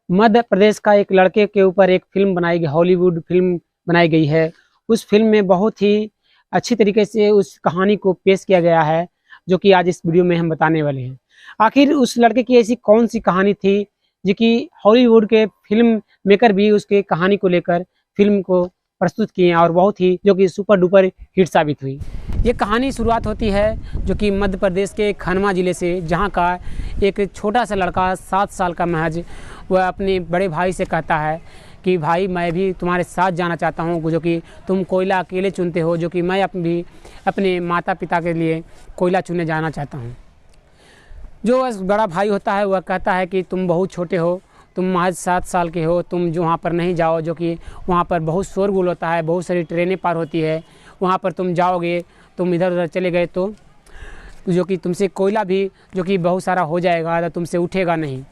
मध्य प्रदेश का एक लड़के के ऊपर एक फिल्म बनाई गई, हॉलीवुड फिल्म बनाई गई है। उस फिल्म में बहुत ही अच्छी तरीके से उस कहानी को पेश किया गया है, जो कि आज इस वीडियो में हम बताने वाले हैं। आखिर उस लड़के की ऐसी कौन सी कहानी थी जो कि हॉलीवुड के फिल्म मेकर भी उसके कहानी को लेकर फिल्म को प्रस्तुत किए और बहुत ही जो कि सुपर डुपर हिट साबित हुई। ये कहानी शुरुआत होती है जो कि मध्य प्रदेश के खनवा ज़िले से, जहाँ का एक छोटा सा लड़का 7 साल का महज वह अपने बड़े भाई से कहता है कि भाई मैं भी तुम्हारे साथ जाना चाहता हूँ, जो कि तुम कोयला अकेले चुनते हो, जो कि मैं भी अपने माता पिता के लिए कोयला चुनने जाना चाहता हूँ। जो बड़ा भाई होता है वह कहता है कि तुम बहुत छोटे हो, तुम महज 7 साल के हो, तुम जो वहाँ पर नहीं जाओ, जो कि वहाँ पर बहुत शोरगुल होता है, बहुत सारी ट्रेनें पार होती है, वहाँ पर तुम जाओगे, तुम इधर उधर चले गए तो जो कि तुमसे कोयला भी जो कि बहुत सारा हो जाएगा तो तुमसे उठेगा नहीं,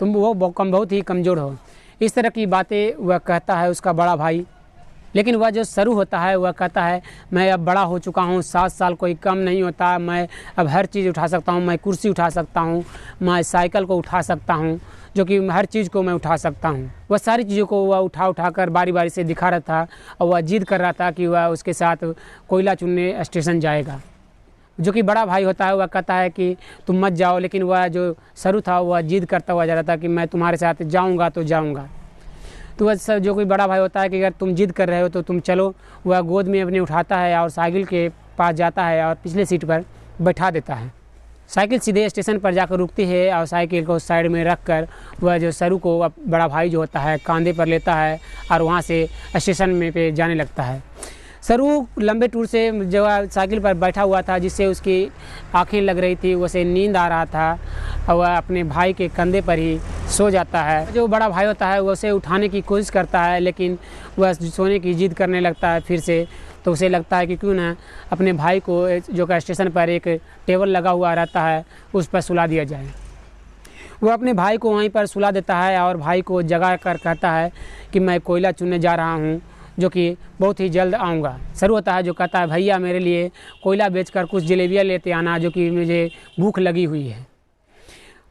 तुम वो बहुत ही कमज़ोर हो। इस तरह की बातें वह कहता है उसका बड़ा भाई। लेकिन वह जो सरू होता है वह कहता है मैं अब बड़ा हो चुका हूँ, 7 साल कोई कम नहीं होता, मैं अब हर चीज़ उठा सकता हूँ, मैं कुर्सी उठा सकता हूँ, मैं साइकिल को उठा सकता हूँ, जो कि हर चीज़ को मैं उठा सकता हूँ। वह सारी चीज़ों को वह उठा कर बारी बारी से दिखा रहा था और वह जिद कर रहा था कि वह उसके साथ कोयला चुनने स्टेशन जाएगा। जो कि बड़ा भाई होता है वह कहता है कि तुम मत जाओ, लेकिन वह जो सरू था वह जिद करता हुआ जा रहा था कि मैं तुम्हारे साथ जाऊँगा तो जाऊँगा। तो वह जो कोई बड़ा भाई होता है कि अगर तुम जिद कर रहे हो तो तुम चलो, वह गोद में अपने उठाता है और साइकिल के पास जाता है और पिछले सीट पर बैठा देता है। साइकिल सीधे स्टेशन पर जाकर रुकती है और साइकिल को साइड में रख कर वह जो सरू को बड़ा भाई जो होता है कंधे पर लेता है और वहाँ से स्टेशन में पे जाने लगता है। सरू लंबे टूर से जो साइकिल पर बैठा हुआ था, जिससे उसकी आंखें लग रही थी, उसे नींद आ रहा था और वह अपने भाई के कंधे पर ही सो जाता है। जो बड़ा भाई होता है वह उसे उठाने की कोशिश करता है, लेकिन वह सोने की जिद करने लगता है फिर से। तो उसे लगता है कि क्यों ना अपने भाई को जो कि स्टेशन पर एक टेबल लगा हुआ रहता है उस पर सुला दिया जाए। वह अपने भाई को वहीं पर सुला देता है और भाई को जगा कर कहता है कि मैं कोयला चुनने जा रहा हूँ, जो कि बहुत ही जल्द आऊँगा। सरू होता है जो कहता है भैया मेरे लिए कोयला बेचकर कुछ जलेबियाँ लेते आना, जो कि मुझे भूख लगी हुई है।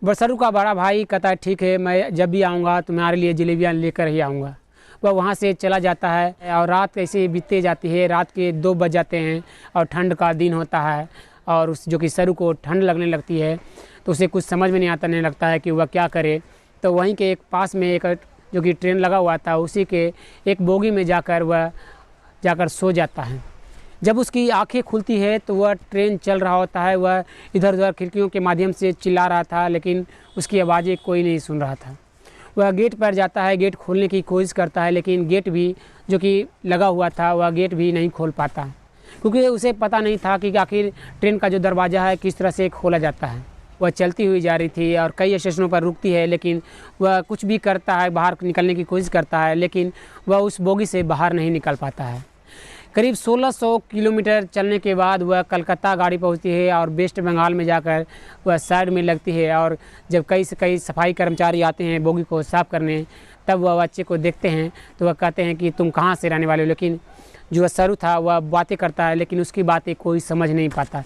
बस सरू का बड़ा भाई कहता है ठीक है, मैं जब भी आऊँगा तुम्हारे लिए जलेबियाँ लेकर ही आऊँगा। वह वहाँ से चला जाता है और रात कैसे ही बीतती जाती है। रात के 2 बज जाते हैं और ठंड का दिन होता है और उस जो कि सरू को ठंड लगने लगती है, तो उसे कुछ समझ में नहीं लगता है कि वह क्या करे। तो वहीं के एक पास में एक जो कि ट्रेन लगा हुआ था, उसी के एक बोगी में जाकर सो जाता है। जब उसकी आंखें खुलती है तो वह ट्रेन चल रहा होता है। वह इधर उधर खिड़कियों के माध्यम से चिल्ला रहा था, लेकिन उसकी आवाज़ें कोई नहीं सुन रहा था। वह गेट पर जाता है, गेट खोलने की कोशिश करता है, लेकिन गेट भी जो कि लगा हुआ था वह गेट भी नहीं खोल पाता, क्योंकि उसे पता नहीं था कि आखिर ट्रेन का जो दरवाज़ा है किस तरह से खोला जाता है। वह चलती हुई जा रही थी और कई स्टेशनों पर रुकती है, लेकिन वह कुछ भी करता है, बाहर निकलने की कोशिश करता है, लेकिन वह उस बोगी से बाहर नहीं निकल पाता है। करीब 1600 किलोमीटर चलने के बाद वह कलकत्ता गाड़ी पहुंचती है और वेस्ट बंगाल में जाकर वह साइड में लगती है। और जब कई सफाई कर्मचारी आते हैं बोगी को साफ़ करने, तब वह बच्चे को देखते हैं तो वह कहते हैं कि तुम कहाँ से रहने वाले हो। लेकिन जो सरू था वह बातें करता है, लेकिन उसकी बातें कोई समझ नहीं पाता,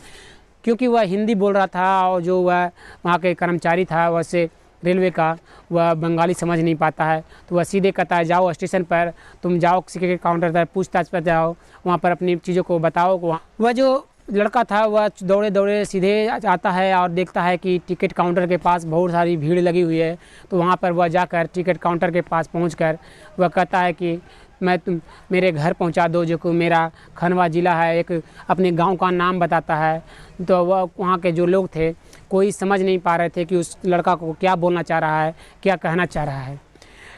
क्योंकि वह हिंदी बोल रहा था और जो वह वहाँ के कर्मचारी था वैसे रेलवे का, वह बंगाली समझ नहीं पाता है। तो वह सीधे कहता है जाओ स्टेशन पर, तुम जाओ किसी के काउंटर पर पूछताछ पर जाओ, वहाँ पर अपनी चीज़ों को बताओ। वह जो लड़का था वह दौड़े दौड़े सीधे आता है और देखता है कि टिकट काउंटर के पास बहुत सारी भीड़ लगी हुई है। तो वहाँ पर वह जाकर टिकट काउंटर के पास पहुँचकर वह कहता है कि तुम मेरे घर पहुंचा दो, जो कि मेरा खनवा ज़िला है। एक अपने गांव का नाम बताता है। तो वह वहाँ के जो लोग थे कोई समझ नहीं पा रहे थे कि उस लड़का को क्या बोलना चाह रहा है, क्या कहना चाह रहा है।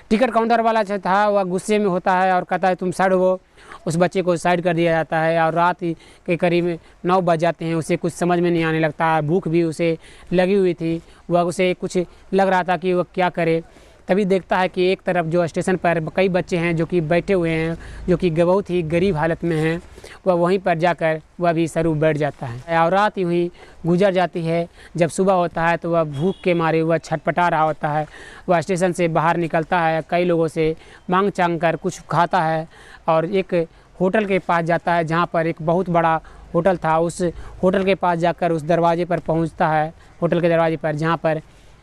टिकट काउंटर वाला जो था वह गुस्से में होता है और कहता है तुम साइड हो। उस बच्चे को साइड कर दिया जाता है और रात के करीब 9 बज जाते हैं। उसे कुछ समझ में नहीं आने लगता है, भूख भी उसे लगी हुई थी। वह उसे कुछ लग रहा था कि वह क्या करे। तभी देखता है कि एक तरफ जो स्टेशन पर कई बच्चे हैं जो कि बैठे हुए हैं, जो कि बहुत ही गरीब हालत में हैं। वह वहीं पर जाकर वह भी सरू बैठ जाता है और रात यूँ ही गुजर जाती है। जब सुबह होता है तो वह भूख के मारे वह छटपटा रहा होता है। वह स्टेशन से बाहर निकलता है, कई लोगों से मांग चांग कर कुछ खाता है और एक होटल के पास जाता है, जहाँ पर एक बहुत बड़ा होटल था। उस होटल के पास जाकर उस दरवाजे पर पहुँचता है, होटल के दरवाजे पर, जहाँ पर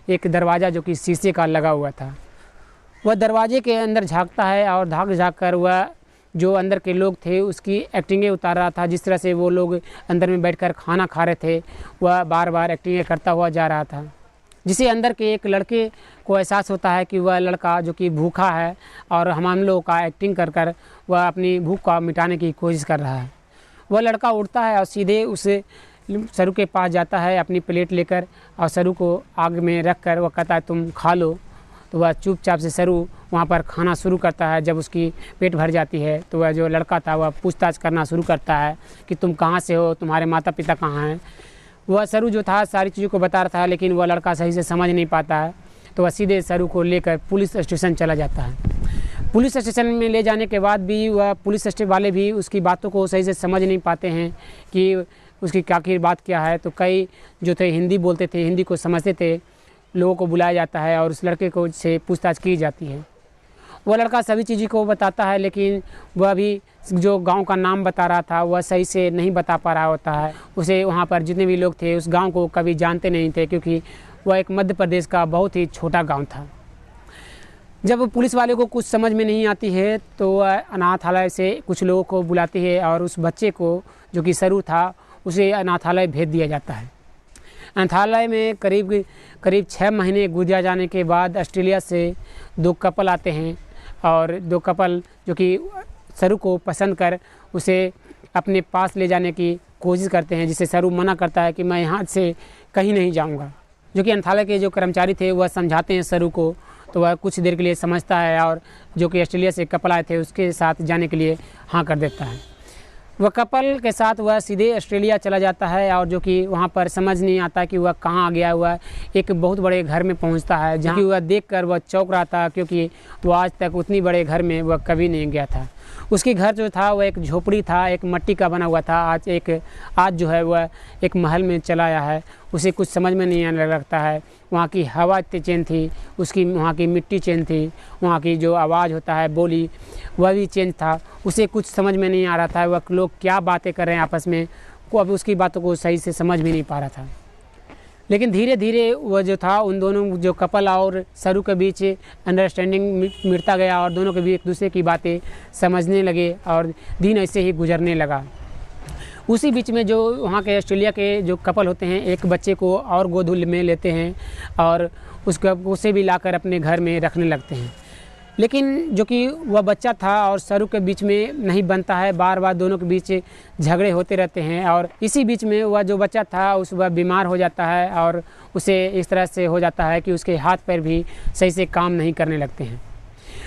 एक दरवाज़ा जो कि शीशे का लगा हुआ था। वह दरवाजे के अंदर झांकता है और झाँक कर वह जो अंदर के लोग थे उसकी एक्टिंगें उतार रहा था। जिस तरह से वो लोग अंदर में बैठकर खाना खा रहे थे, वह बार बार एक्टिंगें करता हुआ जा रहा था, जिसे अंदर के एक लड़के को एहसास होता है कि वह लड़का जो कि भूखा है और हम लोगों का एक्टिंग कर कर वह अपनी भूख को मिटाने की कोशिश कर रहा है। वह लड़का उठता है और सीधे उस सरू के पास जाता है अपनी प्लेट लेकर, और सरू को आग में रख कर वह कहता है तुम खा लो। तो वह चुपचाप से सरू वहाँ पर खाना शुरू करता है। जब उसकी पेट भर जाती है तो वह जो लड़का था वह पूछताछ करना शुरू करता है कि तुम कहाँ से हो, तुम्हारे माता पिता कहाँ हैं। वह सरू जो था सारी चीज़ों को बता रहा था, लेकिन वह लड़का सही से समझ नहीं पाता है। तो वह सीधे सरू को लेकर पुलिस स्टेशन चला जाता है। पुलिस स्टेशन में ले जाने के बाद भी वह पुलिस स्टेशन वाले भी उसकी बातों को सही से समझ नहीं पाते हैं कि उसकी आखिर बात क्या है। तो कई जो थे हिंदी बोलते थे, हिंदी को समझते थे, लोगों को बुलाया जाता है और उस लड़के को से पूछताछ की जाती है। वह लड़का सभी चीज़ों को बताता है, लेकिन वह भी जो गांव का नाम बता रहा था वह सही से नहीं बता पा रहा होता है। उसे वहां पर जितने भी लोग थे उस गांव को कभी जानते नहीं थे, क्योंकि वह एक मध्य प्रदेश का बहुत ही छोटा गांव था। जब पुलिस वाले को कुछ समझ में नहीं आती है तो वह अनाथालय से कुछ लोगों को बुलाती है और उस बच्चे को जो कि सरू था उसे अनाथालय भेज दिया जाता है। अनाथालय में करीब 6 महीने गुजर जाने के बाद ऑस्ट्रेलिया से 2 कपल आते हैं और 2 कपल जो कि सरू को पसंद कर उसे अपने पास ले जाने की कोशिश करते हैं, जिसे सरू मना करता है कि मैं यहाँ से कहीं नहीं जाऊँगा। जो कि अनाथालय के जो कर्मचारी थे वह समझाते हैं सरू को, तो वह कुछ देर के लिए समझता है और जो कि ऑस्ट्रेलिया से कपल आए थे उसके साथ जाने के लिए हाँ कर देता है। वह कपल के साथ वह सीधे ऑस्ट्रेलिया चला जाता है और जो कि वहाँ पर समझ नहीं आता कि वह कहाँ गया हुआ। एक बहुत बड़े घर में पहुँचता है जहाँ कि वह देखकर वह चौंक रहा था, क्योंकि वह आज तक उतनी बड़े घर में वह कभी नहीं गया था। उसके घर जो था वह एक झोपड़ी था, एक मिट्टी का बना हुआ था। आज जो है वह एक महल में चला आया है। उसे कुछ समझ में नहीं आने लगता है। वहाँ की हवा इतनी चेंज थी, उसकी वहाँ की मिट्टी चेंज थी, वहाँ की जो आवाज़ होता है बोली वह भी चेंज था। उसे कुछ समझ में नहीं आ रहा था वह लोग क्या बातें कर रहे हैं आपस में, को अब उसकी बातों को सही से समझ भी नहीं पा रहा था। लेकिन धीरे धीरे वह जो था उन दोनों जो कपल और सरू के बीच अंडरस्टैंडिंग मिटता गया और दोनों के भी एक दूसरे की बातें समझने लगे और दिन ऐसे ही गुजरने लगा। उसी बीच में जो वहाँ के ऑस्ट्रेलिया के जो कपल होते हैं एक बच्चे को और गोद में लेते हैं और उसे भी लाकर अपने घर में रखने लगते हैं। लेकिन जो कि वह बच्चा था और सरू के बीच में नहीं बनता है, बार बार दोनों के बीच झगड़े होते रहते हैं। और इसी बीच में वह जो बच्चा था वह बीमार हो जाता है और उसे इस तरह से हो जाता है कि उसके हाथ पैर भी सही से काम नहीं करने लगते हैं।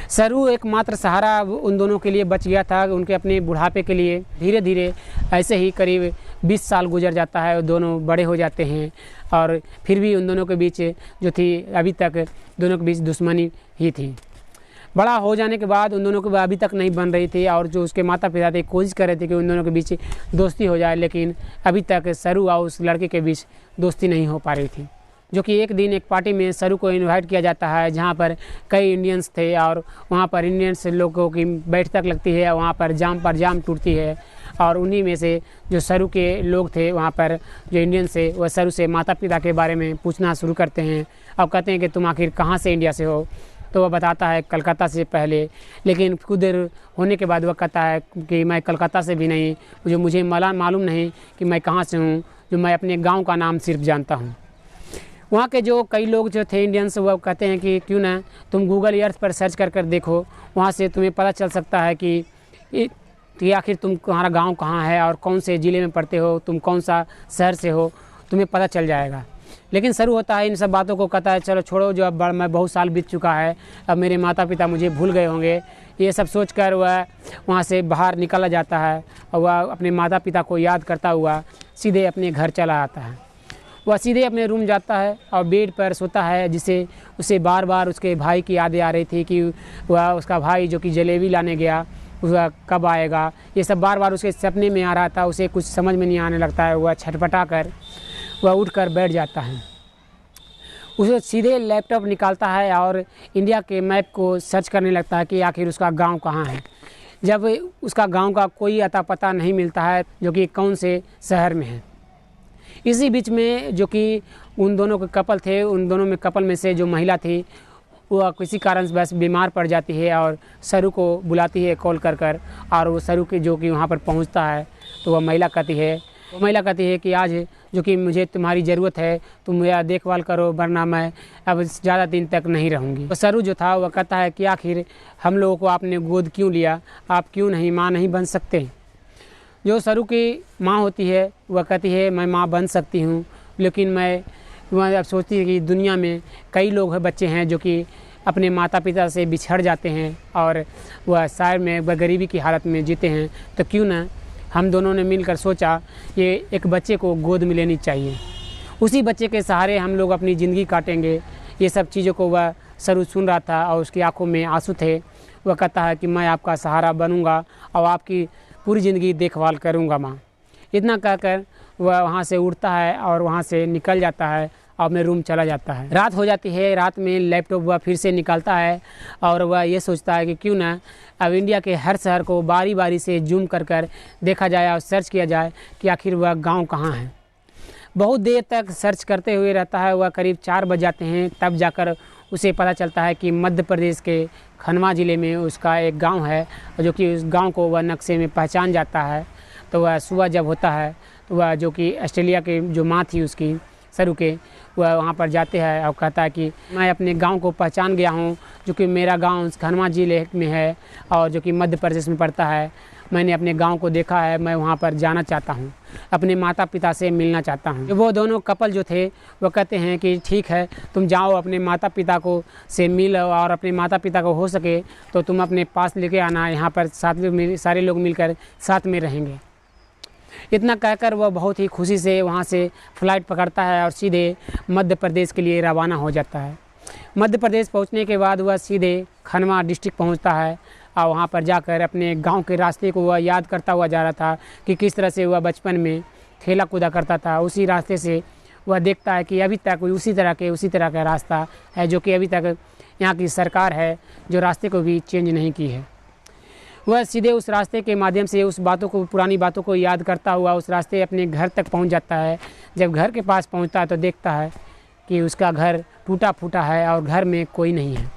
सरू एकमात्र सहारा उन दोनों के लिए बच गया था, उनके अपने बुढ़ापे के लिए। धीरे धीरे ऐसे ही करीब 20 साल गुजर जाता है, दोनों बड़े हो जाते हैं और फिर भी उन दोनों के बीच जो थी अभी तक दोनों के बीच दुश्मनी ही थी। बड़ा हो जाने के बाद उन दोनों को अभी तक नहीं बन रही थी और जो उसके माता पिता थे कोशिश कर रहे थे कि उन दोनों के बीच दोस्ती हो जाए, लेकिन अभी तक सरू और उस लड़के के बीच दोस्ती नहीं हो पा रही थी। जो कि एक दिन एक पार्टी में सरू को इनवाइट किया जाता है जहाँ पर कई इंडियंस थे और वहाँ पर इंडियंस लोगों की बैठक लगती है, वहाँ पर जाम टूटती है और उन्हीं में से जो सरू के लोग थे वहाँ पर जो इंडियन से वह सरू से माता पिता के बारे में पूछना शुरू करते हैं और कहते हैं कि तुम आखिर कहाँ से इंडिया से हो। तो वह बताता है कलकत्ता से पहले, लेकिन कुछ देर होने के बाद वह कहता है कि मैं कलकत्ता से भी नहीं, मुझे मालूम नहीं कि मैं कहाँ से हूँ, जो मैं अपने गांव का नाम सिर्फ जानता हूँ। वहाँ के जो कई लोग जो थे इंडियंस वह कहते हैं कि क्यों ना तुम गूगल अर्थ पर सर्च कर देखो, वहाँ से तुम्हें पता चल सकता है कि आखिर तुम्हारा गाँव कहाँ है और कौन से ज़िले में पढ़ते हो, तुम कौन सा शहर से हो, तुम्हें पता चल जाएगा। लेकिन सरू होता है इन सब बातों को कहता है चलो छोड़ो, जो अब मैं बहुत साल बीत चुका है, अब मेरे माता पिता मुझे भूल गए होंगे। ये सब सोचकर वह वहाँ से बाहर निकला जाता है और वह अपने माता पिता को याद करता हुआ सीधे अपने घर चला आता है। वह सीधे अपने रूम जाता है और बेड पर सोता है, जिसे उसे बार बार उसके भाई की यादें आ रही थी कि वह उसका भाई जो कि जलेबी लाने गया वह कब आएगा। ये सब बार बार उसके सपने में आ रहा था। उसे कुछ समझ में नहीं आने लगता है। वह छटपटा कर वह उठकर बैठ जाता है। उसे सीधे लैपटॉप निकालता है और इंडिया के मैप को सर्च करने लगता है कि आखिर उसका गांव कहाँ है। जब उसका गांव का कोई अता पता नहीं मिलता है जो कि कौन से शहर में है। इसी बीच में जो कि उन दोनों के कपल थे, उन दोनों में कपल में से जो महिला थी वह किसी कारण से बस बीमार पड़ जाती है और सरू को बुलाती है कॉल कर कर, और वो सरू के जो कि वहाँ पर पहुँचता है तो वह महिला कहती है कि आज जो कि मुझे तुम्हारी ज़रूरत है, तुम मेरा देखभाल करो वरना मैं अब ज़्यादा दिन तक नहीं रहूँगी। तो सरू जो था वह कहता है कि आखिर हम लोगों को आपने गोद क्यों लिया, आप क्यों नहीं माँ नहीं बन सकते। जो सरू की माँ होती है वह कहती है मैं माँ बन सकती हूँ, लेकिन वह अब सोचती है कि दुनिया में कई लोग बच्चे हैं जो कि अपने माता पिता से बिछड़ जाते हैं और वह शहर में वह गरीबी की हालत में जीते हैं, तो क्यों ना हम दोनों ने मिलकर सोचा ये एक बच्चे को गोद में लेनी चाहिए, उसी बच्चे के सहारे हम लोग अपनी ज़िंदगी काटेंगे। ये सब चीज़ों को वह सरू सुन रहा था और उसकी आंखों में आंसू थे। वह कहता है कि मैं आपका सहारा बनूंगा और आपकी पूरी ज़िंदगी देखभाल करूंगा माँ। इतना कहकर वह वहाँ से उठता है और वहाँ से निकल जाता है और अपने रूम चला जाता है। रात हो जाती है। रात में लैपटॉप वह फिर से निकालता है और वह ये सोचता है कि क्यों ना अब इंडिया के हर शहर को बारी बारी से जूम कर कर देखा जाए और सर्च किया जाए कि आखिर वह गांव कहाँ है। बहुत देर तक सर्च करते हुए रहता है। वह करीब 4 बज जाते हैं, तब जाकर उसे पता चलता है कि मध्य प्रदेश के खनवा ज़िले में उसका एक गांव है, जो कि उस गांव को वह नक्शे में पहचान जाता है। तो वह सुबह जब होता है तो वह जो कि ऑस्ट्रेलिया के जो माँ थी उसकी सरू के, वह वहाँ पर जाते हैं और कहता है कि मैं अपने गांव को पहचान गया हूँ, जो कि मेरा गांव खनवा ज़िले में है और जो कि मध्य प्रदेश में पड़ता है। मैंने अपने गांव को देखा है, मैं वहाँ पर जाना चाहता हूँ, अपने माता पिता से मिलना चाहता हूँ। वो दोनों कपल जो थे वो कहते हैं कि ठीक है, तुम जाओ अपने माता पिता को से मिल और अपने माता पिता को हो सके तो तुम अपने पास लेके आना, यहाँ पर सारे लोग मिलकर साथ में रहेंगे। इतना कहकर वह बहुत ही खुशी से वहाँ से फ़्लाइट पकड़ता है और सीधे मध्य प्रदेश के लिए रवाना हो जाता है। मध्य प्रदेश पहुँचने के बाद वह सीधे खनवा डिस्ट्रिक्ट पहुँचता है और वहाँ पर जाकर अपने गांव के रास्ते को वह याद करता हुआ जा रहा था कि किस तरह से वह बचपन में खेला कूदा करता था। उसी रास्ते से वह देखता है कि अभी तक उसी तरह का रास्ता है, जो कि अभी तक यहाँ की सरकार है जो रास्ते को भी चेंज नहीं की है। वह सीधे उस रास्ते के माध्यम से पुरानी बातों को याद करता हुआ उस रास्ते अपने घर तक पहुंच जाता है। जब घर के पास पहुंचता है तो देखता है कि उसका घर टूटा फूटा है और घर में कोई नहीं है।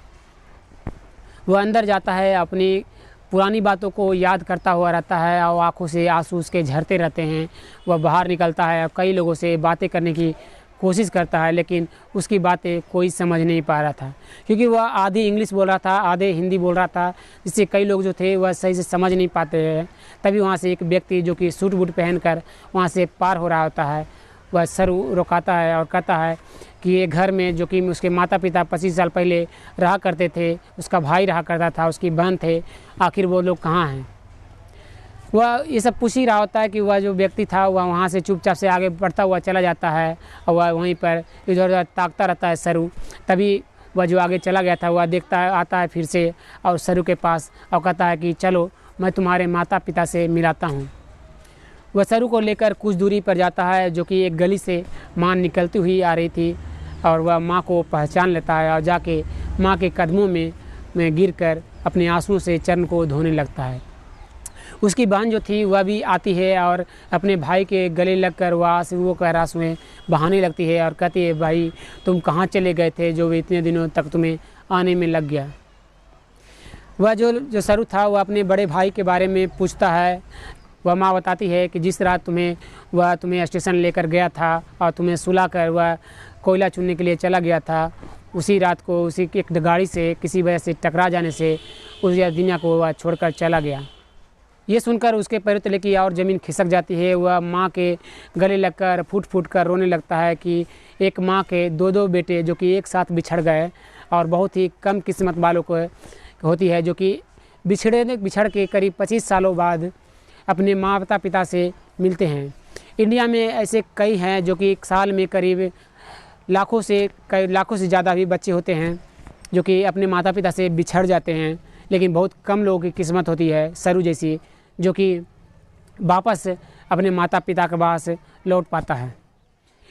वह अंदर जाता है, अपनी पुरानी बातों को याद करता हुआ रहता है और आंखों से आंसू उसके झरते रहते हैं। वह बाहर निकलता है और कई लोगों से बातें करने की कोशिश करता है, लेकिन उसकी बातें कोई समझ नहीं पा रहा था, क्योंकि वह आधी इंग्लिश बोल रहा था, आधे हिंदी बोल रहा था, जिससे कई लोग जो थे वह सही से समझ नहीं पाते हैं। तभी वहाँ से एक व्यक्ति जो कि सूट बूट पहनकर वहाँ से पार हो रहा होता है, वह सरू रोकाता है और कहता है कि ये घर में जो कि उसके माता पिता 25 साल पहले रहा करते थे, उसका भाई रहा करता था, उसकी बहन थे, आखिर वो लोग कहाँ हैं। वह ये सब पूछ ही रहा होता है कि वह जो व्यक्ति था वह वहाँ से चुपचाप से आगे बढ़ता हुआ चला जाता है और वह वहीं पर इधर उधर ताकता रहता है सरू। तभी वह जो आगे चला गया था वह आता है फिर से और सरू के पास और कहता है कि चलो मैं तुम्हारे माता पिता से मिलाता हूँ। वह सरू को लेकर कुछ दूरी पर जाता है, जो कि एक गली से माँ निकलती हुई आ रही थी और वह माँ को पहचान लेता है और जाके माँ के कदमों में गिरकर अपने आंसुओं से चरण को धोने लगता है। उसकी बहन जो थी वह भी आती है और अपने भाई के गले लगकर वह आंसुओं का आंसुएं बहाने लगती है और कहती है भाई तुम कहाँ चले गए थे जो इतने दिनों तक तुम्हें आने में लग गया। वह जो सरू था वह अपने बड़े भाई के बारे में पूछता है। वह माँ बताती है कि जिस रात तुम्हें स्टेशन लेकर गया था और तुम्हें सुला कर वह कोयला चुनने के लिए चला गया था, उसी रात को उसी एक गाड़ी से किसी वजह से टकरा जाने से उस दुनिया को वह छोड़कर चला गया। ये सुनकर उसके पैरों तले की और ज़मीन खिसक जाती है। वह माँ के गले लगकर फूट फूट कर रोने लगता है कि एक माँ के 2 बेटे जो कि एक साथ बिछड़ गए और बहुत ही कम किस्मत वालों को होती है जो कि बिछड़ के करीब 25 सालों बाद अपने माता पिता से मिलते हैं। इंडिया में ऐसे कई हैं जो कि एक साल में करीब लाखों से ज़्यादा भी बच्चे होते हैं जो कि अपने माता पिता से बिछड़ जाते हैं, लेकिन बहुत कम लोगों की किस्मत होती है सरू जैसी जो कि वापस अपने माता पिता के पास लौट पाता है।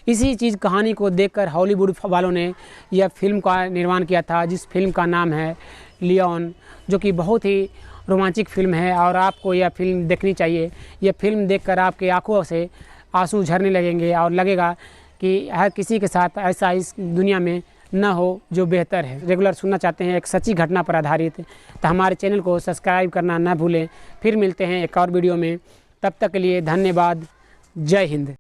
इसी चीज़ कहानी को देखकर हॉलीवुड वालों ने यह फिल्म का निर्माण किया था, जिस फिल्म का नाम है लियोन, जो कि बहुत ही रोमांचक फिल्म है और आपको यह फिल्म देखनी चाहिए। यह फिल्म देखकर आपके आंखों से आंसू झरने लगेंगे और लगेगा कि हर किसी के साथ ऐसा इस दुनिया में न हो जो बेहतर है। रेगुलर सुनना चाहते हैं एक सच्ची घटना पर आधारित, तो हमारे चैनल को सब्सक्राइब करना ना भूलें। फिर मिलते हैं एक और वीडियो में, तब तक के लिए धन्यवाद। जय हिंद।